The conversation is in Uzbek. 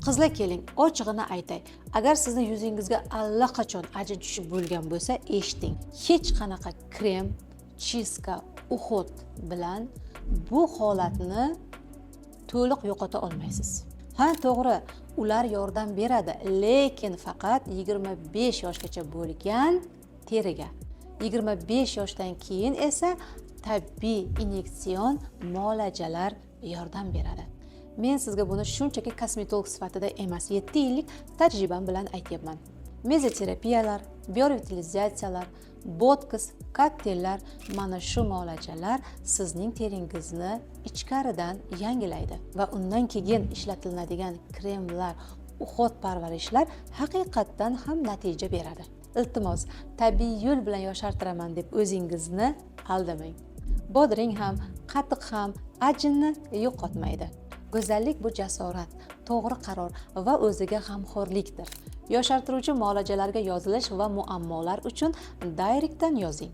Qizlar keling, ochig'ini aytay. Agar sizni yuzingizga allaqachon ajin tushib bo'lgan bo'lsa, eshiting. Hech qanaqa krem, chiska, uhud bilan bu holatni to'liq yo'qota olmaysiz. Ha, to'g'ri, ular yordam beradi, lekin faqat 25 yoshgacha bo'lgan teriga. 25 yoshdan keyin esa tabiiy inyektsion muolajalar yordam beradi. Men sizga buni shunchaki kosmetolog sifatida emas, 7 yillik tajribam bilan aytyapman. Mezoterapiyalar, biorevitalizatsiyalar, botoks, kokteyllar, mana shu muolajalar sizning teringizni ichkaridan yangilaydi va undan keyin ishlatiladigan kremlar, uhud parvarishlar haqiqatdan ham natija beradi. Iltimos, tabiiy yo'l bilan yoshartiraman deb o'zingizni aldamang. Bodring ham, qatiq ham ajinni yo'qotmaydi. Go'zallik bu jasorat, to'g'ri qaror va o'ziga g'amxo'rlikdir. Yoshartiruvchi muolajalarga yozilish va muammolar uchun Directdan yozing.